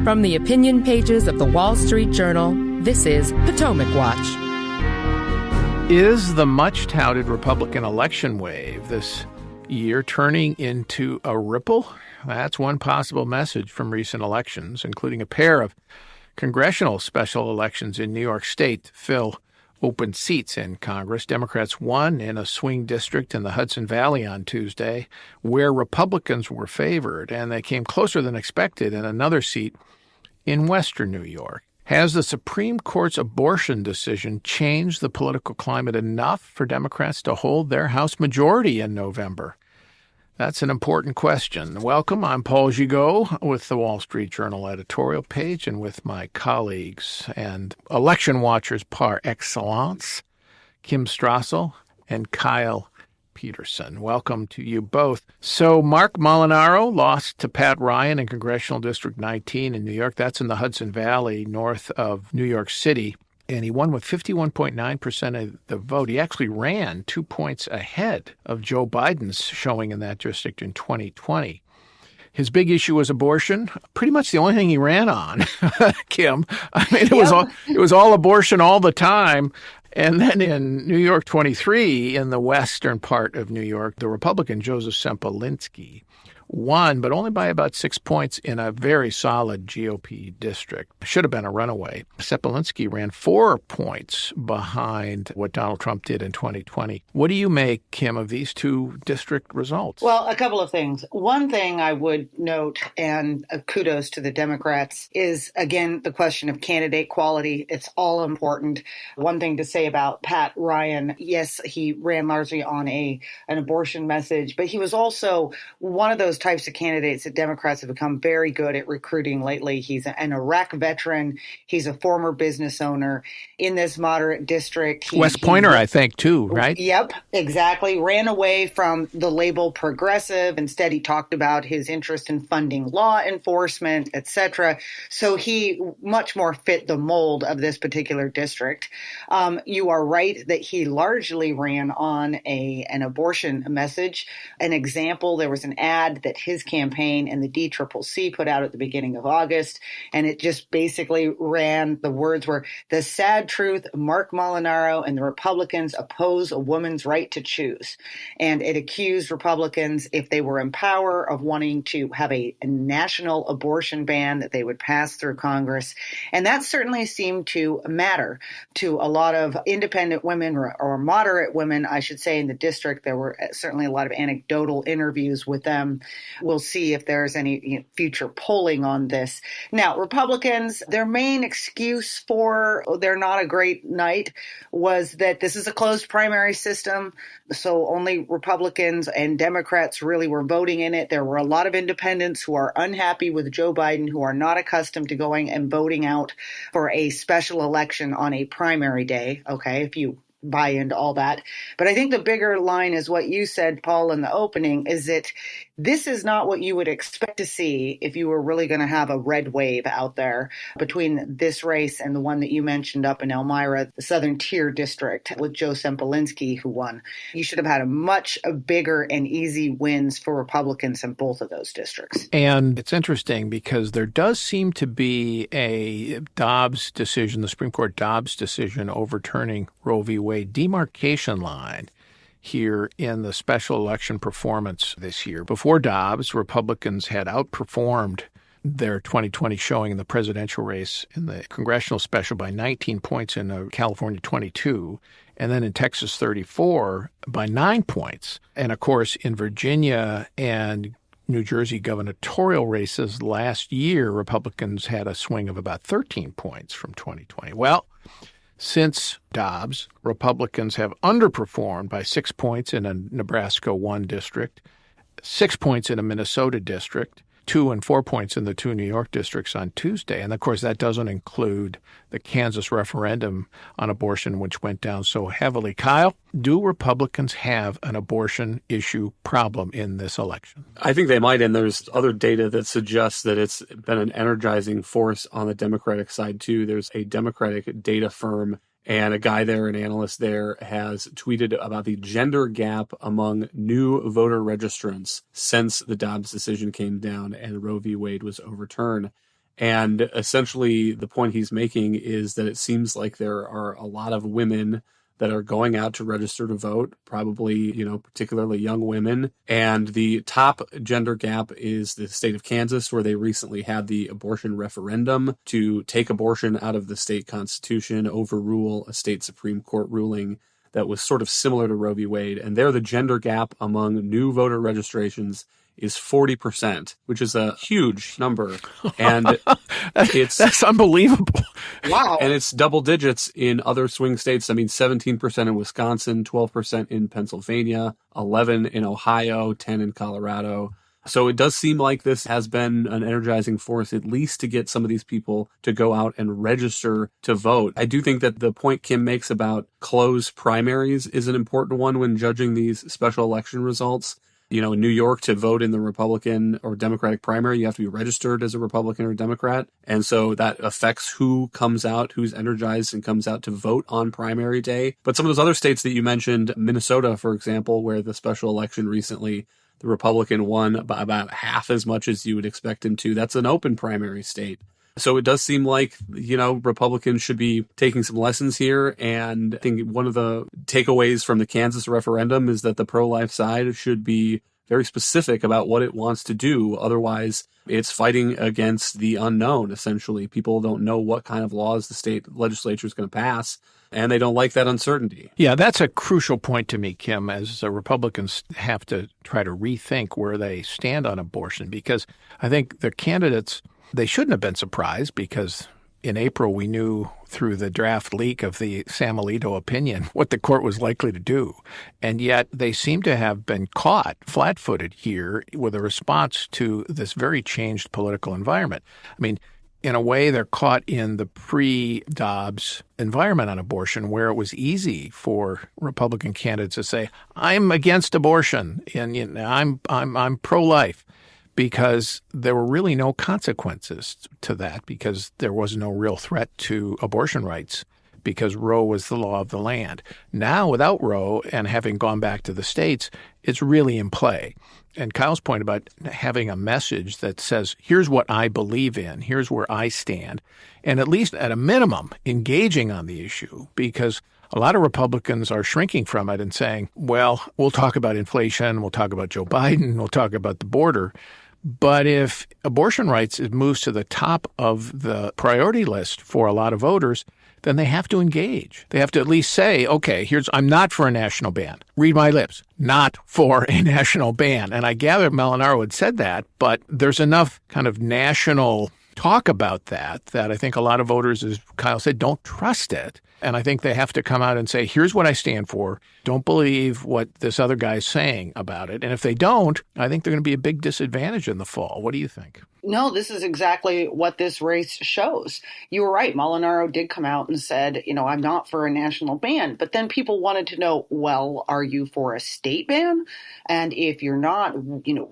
From the opinion pages of the Wall Street Journal, this is Potomac Watch. Is the much-touted Republican election wave this year turning into a ripple? That's one possible message from recent elections, including a pair of congressional special elections in New York State to fill open seats in Congress. Democrats won in a swing district in the Hudson Valley on Tuesday, where Republicans were favored, and they came closer than expected in another seat in western New York. Has the Supreme Court's abortion decision changed the political climate enough for Democrats to hold their House majority in November? That's an important question. Welcome. I'm Paul Gigot with the Wall Street Journal editorial page and with my colleagues and election watchers par excellence, Kim Strassel and Kyle Peterson. Welcome to you both. So Mark Molinaro lost to Pat Ryan in Congressional District 19 in New York. That's in the Hudson Valley north of New York City. And he won with 51.9% of the vote. He actually ran 2 points ahead of Joe Biden's showing in that district in 2020. His big issue was abortion. Pretty much the only thing he ran on, Kim. I mean, it was all abortion all the time. And then in New York 23, in the western part of New York, the Republican Joseph Sempolinski won, but only by about 6 points in a very solid GOP district. Should have been a runaway. Sempolinski ran 4 points behind what Donald Trump did in 2020. What do you make, Kim, of these two district results? Well, a couple of things. One thing I would note, and kudos to the Democrats, is, again, the question of candidate quality. It's all important. One thing to say about Pat Ryan, yes, he ran largely on an abortion message, but he was also one of those types of candidates that Democrats have become very good at recruiting lately. He's an Iraq veteran. He's a former business owner in this moderate district. West Pointer, I think, too, right? Yep, exactly. Ran away from the label progressive. Instead, he talked about his interest in funding law enforcement, etc. So he much more fit the mold of this particular district. You are right that he largely ran on an abortion message. An example, there was an ad that his campaign and the DCCC put out at the beginning of August, and it just basically ran, the words were, "The sad truth, Mark Molinaro and the Republicans oppose a woman's right to choose." And it accused Republicans, if they were in power, of wanting to have a national abortion ban that they would pass through Congress. And that certainly seemed to matter to a lot of independent women, or moderate women, I should say, in the district. There were certainly a lot of anecdotal interviews with them. We'll see if there's any future polling on this. Now, Republicans, their main excuse for they're not a great night was that this is a closed primary system, so only Republicans and Democrats really were voting in it. There were a lot of independents who are unhappy with Joe Biden, who are not accustomed to going and voting out for a special election on a primary day. Okay, if you buy into all that. But I think the bigger line is what you said, Paul, in the opening, is that this is not what you would expect to see if you were really going to have a red wave out there between this race and the one that you mentioned up in Elmira, the Southern Tier District, with Joe Sempolinski, who won. You should have had a much bigger and easy wins for Republicans in both of those districts. And it's interesting because there does seem to be a Dobbs decision, the Supreme Court Dobbs decision overturning Roe v. Wade demarcation line here in the special election performance this year. Before Dobbs, Republicans had outperformed their 2020 showing in the presidential race in the congressional special by 19 points in California 22, and then in Texas 34 by 9 points. And of course, in Virginia and New Jersey gubernatorial races last year, Republicans had a swing of about 13 points from 2020. Well, since Dobbs, Republicans have underperformed by 6 points in a Nebraska 1 district, 6 points in a Minnesota district, 2 and 4 points in the 2 New York districts on Tuesday. And of course, that doesn't include the Kansas referendum on abortion, which went down so heavily. Kyle, do Republicans have an abortion issue problem in this election? I think they might, and there's other data that suggests that it's been an energizing force on the Democratic side, too. There's a Democratic data firm, and a guy there, an analyst there, has tweeted about the gender gap among new voter registrants since the Dobbs decision came down and Roe v. Wade was overturned. And essentially the point he's making is that it seems like there are a lot of women that are going out to register to vote, probably, particularly young women. And the top gender gap is the state of Kansas, where they recently had the abortion referendum to take abortion out of the state constitution, overrule a state Supreme Court ruling that was sort of similar to Roe v. Wade. And there, the gender gap among new voter registrations is 40%, which is a huge number. And that's unbelievable. Wow. And it's double digits in other swing states. 17% in Wisconsin, 12% in Pennsylvania, 11 in Ohio, 10 in Colorado. So it does seem like this has been an energizing force, at least to get some of these people to go out and register to vote. I do think that the point Kim makes about closed primaries is an important one when judging these special election results. In New York, to vote in the Republican or Democratic primary, you have to be registered as a Republican or Democrat. And so that affects who comes out, who's energized and comes out to vote on primary day. But some of those other states that you mentioned, Minnesota, for example, where the special election recently, the Republican won by about half as much as you would expect him to. That's an open primary state. So it does seem like, Republicans should be taking some lessons here. And I think one of the takeaways from the Kansas referendum is that the pro-life side should be very specific about what it wants to do. Otherwise, it's fighting against the unknown, essentially. People don't know what kind of laws the state legislature is going to pass, and they don't like that uncertainty. Yeah, that's a crucial point to me, Kim, as Republicans have to try to rethink where they stand on abortion, because I think the candidates, they shouldn't have been surprised, because in April we knew through the draft leak of the WSJ Opinion what the court was likely to do. And yet they seem to have been caught flat-footed here with a response to this very changed political environment. I mean, in a way, they're caught in the pre-Dobbs environment on abortion, where it was easy for Republican candidates to say, "I'm against abortion and I'm pro-life," because there were really no consequences to that, because there was no real threat to abortion rights, because Roe was the law of the land. Now, without Roe and having gone back to the states, it's really in play. And Kyle's point about having a message that says, here's what I believe in, here's where I stand, and at least at a minimum, engaging on the issue, because a lot of Republicans are shrinking from it and saying, well, we'll talk about inflation, we'll talk about Joe Biden, we'll talk about the border. But if abortion rights moves to the top of the priority list for a lot of voters, then they have to engage. They have to at least say, okay, I'm not for a national ban. Read my lips, not for a national ban. And I gather Molinaro had said that, but there's enough kind of national talk about that I think a lot of voters, as Kyle said, don't trust it. And I think they have to come out and say, here's what I stand for. Don't believe what this other guy's saying about it. And if they don't, I think they're going to be a big disadvantage in the fall. What do you think? No, this is exactly what this race shows. You were right. Molinaro did come out and said, I'm not for a national ban. But then people wanted to know, well, are you for a state ban? And if you're not,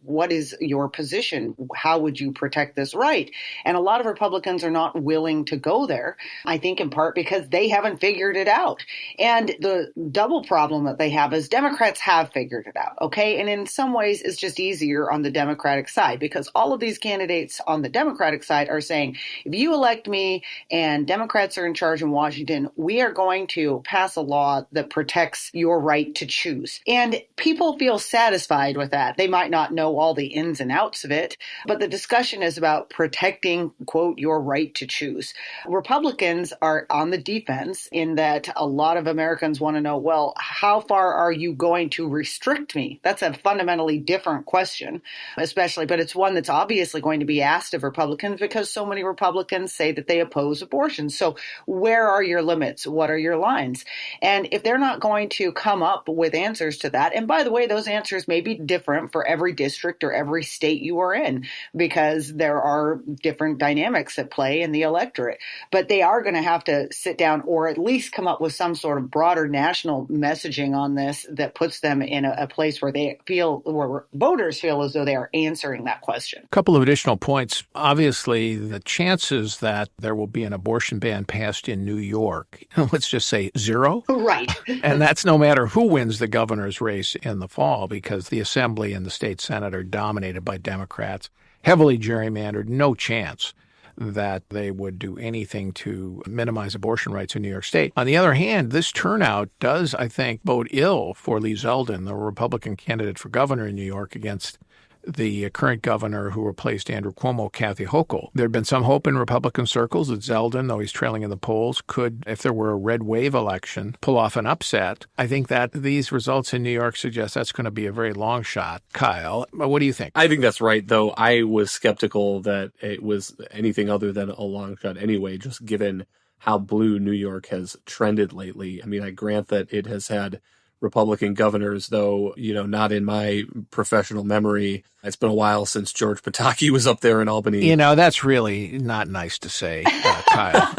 what is your position? How would you protect this right? And a lot of Republicans are not willing to go there, I think in part because they haven't figured it out. And the double problem that they have is Democrats have figured it out, okay? And in some ways, it's just easier on the Democratic side, because all of these candidates on the Democratic side are saying, if you elect me and Democrats are in charge in Washington, we are going to pass a law that protects your right to choose. And people feel satisfied with that. They might not know all the ins and outs of it, but the discussion is about protecting, quote, your right to choose. Republicans are on the defense in that a lot of Americans want to know, well, how far are you going to restrict me? That's a fundamentally different question, but it's one that's obviously going to be asked of Republicans, because so many Republicans say that they oppose abortion. So where are your limits? What are your lines? And if they're not going to come up with answers to that, and by the way, those answers may be different for every district or every state you are in, because there are different dynamics at play in the electorate, but they are going to have to sit down or at least come up with some sort of broader national messaging on this that puts them in a place where where voters feel as though they are answering that question. A couple of additional points. Obviously, the chances that there will be an abortion ban passed in New York, let's just say 0. Right. And that's no matter who wins the governor's race in the fall, because the Assembly and the state Senate are dominated by Democrats, heavily gerrymandered, no chance. that they would do anything to minimize abortion rights in New York State. On the other hand, this turnout does, I think, bode ill for Lee Zeldin, the Republican candidate for governor in New York, against the current governor who replaced Andrew Cuomo, Kathy Hochul. There had been some hope in Republican circles that Zeldin, though he's trailing in the polls, could, if there were a red wave election, pull off an upset. I think that these results in New York suggest that's going to be a very long shot. Kyle, what do you think? I think that's right, though I was skeptical that it was anything other than a long shot anyway, just given how blue New York has trended lately. I mean, I grant that it has had Republican governors, though, not in my professional memory. It's been a while since George Pataki was up there in Albany. That's really not nice to say, Kyle.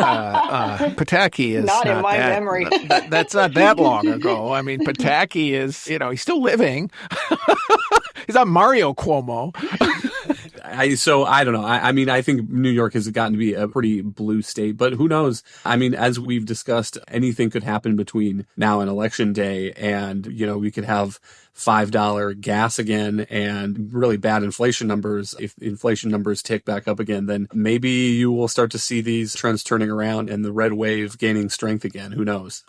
Pataki is not in my memory. That's not that long ago. I mean, Pataki is, he's still living. He's not Mario Cuomo. So I don't know. I think New York has gotten to be a pretty blue state, but who knows? I mean, as we've discussed, anything could happen between now and election day. And, we could have $5 gas again and really bad inflation numbers. If inflation numbers tick back up again, then maybe you will start to see these trends turning around and the red wave gaining strength again. Who knows?